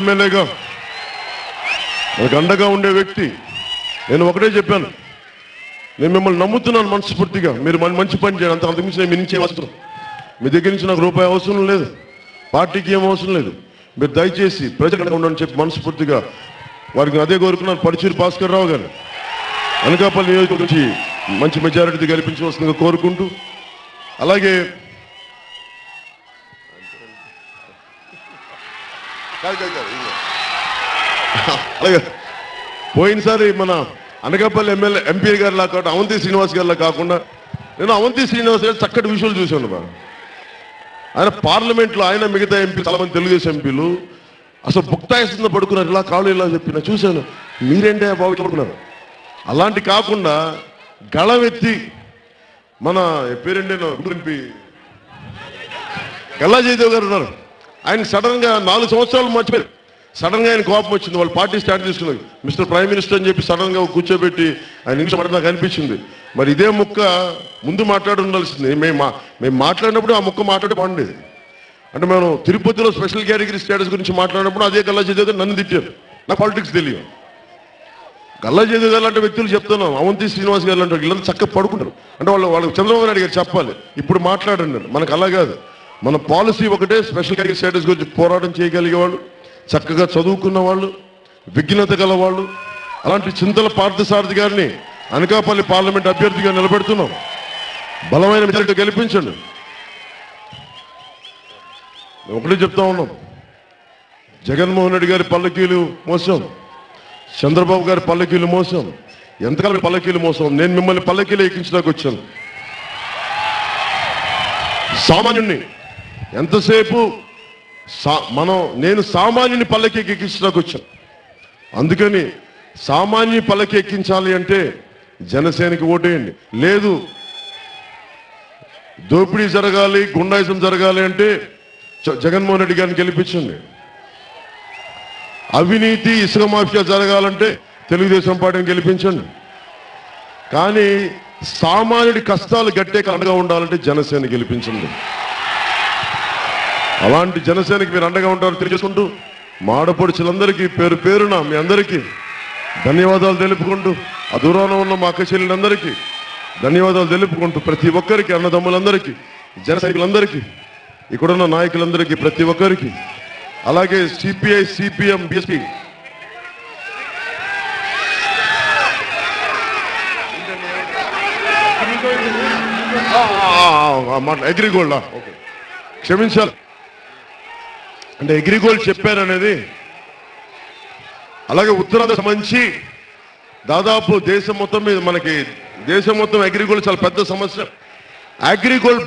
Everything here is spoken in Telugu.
ఎమ్మెల్యేగా మనకు అండగా ఉండే వ్యక్తి. నేను ఒకటే చెప్పాను, నేను మిమ్మల్ని నమ్ముతున్నాను మనస్ఫూర్తిగా. మీరు మంచి పని చేయండి, అంతకుమించి నేను మీ నుంచి అవసరం, మీ దగ్గర నుంచి నాకు రూపాయి అవసరం లేదు, పార్టీకి ఏం అవసరం లేదు. మీరు దయచేసి ప్రజలకు ఉండని చెప్పి మనస్ఫూర్తిగా వారికి అదే కోరుకున్నాను. పరుచూరి భాస్కర్ రావు గారు అనకాపల్లి నియోజకవర్గం నుంచి మంచి మెజారిటీ గెలిపించవలసిందిగా కోరుకుంటూ, అలాగే అలాగే పోయినసారి మన అనకాపల్లి ఎంపీ గారిలా కాకుండా అవంతి శ్రీనివాస్ గారిలా కాకుండా నేను అవంతి శ్రీనివాస్ గారు చక్కటి విషయాలు చూశాను. ఆయన పార్లమెంట్లో ఆయన మిగతా ఎంపీ చాలా మంది తెలుగుదేశం ఎంపీలు అసలు బుక్తాయిస్తుందో పడుకున్నారు, ఇలా కాళ్ళు ఇలా చెప్పిన చూశాను. మీరేంటే బాబు పడుకున్నారు. అలాంటి కాకుండా గళమెత్తి మన పేరేంటే ఎంపీ గల్లా జయదేవ్ గారు ఉన్నారు. ఆయన సడన్ గా 4 సంవత్సరాలు మర్చిపోయారు. సడన్ గా ఆయన కోపం వచ్చింది. వాళ్ళు పార్టీ స్టార్ట్ చేసుకున్నారు. మిస్టర్ ప్రైమ్ మినిస్టర్ అని చెప్పి సడన్ గా కూర్చోబెట్టి ఆయన నిమిషం పడి నాకు అనిపించింది, మరి ఇదే ముక్క ముందు మాట్లాడి ఉండాల్సింది. మేము మాట్లాడినప్పుడు ఆ ముక్క మాట్లాడి బాగుండేది. అంటే మనం తిరుపతిలో స్పెషల్ కేటగిరీ స్టేటస్ గురించి మాట్లాడినప్పుడు అదే గల్లా జయదేవ్ గారు నన్ను తిట్టారు. నాకు పాలిటిక్స్ తెలియదు. గల్లా జయదేవ్ గారు లాంటి వ్యక్తులు చెప్తున్నాం, అవంతి శ్రీనివాస్ గారు లాంటి వీళ్ళంతా చక్కగా పడుకుంటారు. అంటే వాళ్ళకి చంద్రబాబు నాయుడు గారు చెప్పాలి, ఇప్పుడు మాట్లాడండి. మనకు అలా కాదు, మన పాలసీ ఒకటే. స్పెషల్ కేటగిరీ స్టేటస్ గురించి పోరాటం చేయగలిగే వాళ్ళు, చక్కగా చదువుకున్న వాళ్ళు, విజ్ఞత గల వాళ్ళు, అలాంటి చింతల పార్థసారథి గారిని అనకాపల్లి పార్లమెంట్ అభ్యర్థిగా నిలబెడుతున్నాం. బలమైన మెజారిటీ గెలిపించండి. ఒకటే చెప్తా ఉన్నాం, జగన్మోహన్ రెడ్డి గారి పల్లకీలు మోసం, చంద్రబాబు గారి పల్లకీలు మోసం, ఎంతకాలం పల్లకీలు మోసం. నేను మిమ్మల్ని పల్లకీలు ఎక్కించడానికి వచ్చాను. సామాన్యుణ్ణి ఎంతసేపు నేను సామాన్యుని పల్లకి ఎక్కించడానికి వచ్చాను. అందుకని సామాన్య పల్లకి ఎక్కించాలి అంటే జనసేనకి ఓటేయండి. లేదు దోపిడీ జరగాలి, గుండాయిజం జరగాలి అంటే జగన్మోహన్ రెడ్డి గారిని గెలిపించండి. అవినీతి, ఇసుక మాఫియా జరగాలంటే తెలుగుదేశం పార్టీని గెలిపించండి. కానీ సామాన్యుడి కష్టాలు గట్టే అండగా ఉండాలంటే జనసేన గెలిపించండి. అలాంటి జనసేనకి మీరు అండగా ఉంటారని తెలియజేసుకుంటూ, మాడపడుచులందరికీ పేరు పేరున మీ అందరికీ ధన్యవాదాలు తెలుపుకుంటూ, ఆ దూరాన ఉన్న మా అక్క చెల్లెలందరికీ ధన్యవాదాలు తెలుపుకుంటూ, ప్రతి ఒక్కరికి, అన్నదమ్ములందరికీ, జన సైనికులందరికీ, ఇక్కడున్న నాయకులందరికీ, ప్రతి ఒక్కరికి, అలాగే సిపిఐ, సిపిఎం, బిఎస్పీ అగ్రిగోల్డ్ క్షమించాలి అంటే అగ్రిగోల్డ్ చెప్పారనేది. అలాగే ఉత్తరాంధ్ర సంబంధించి దాదాపు దేశం మొత్తం మీద మనకి దేశం మొత్తం అగ్రిగోల్డ్ చాలా పెద్ద సమస్య. అగ్రిగోల్డ్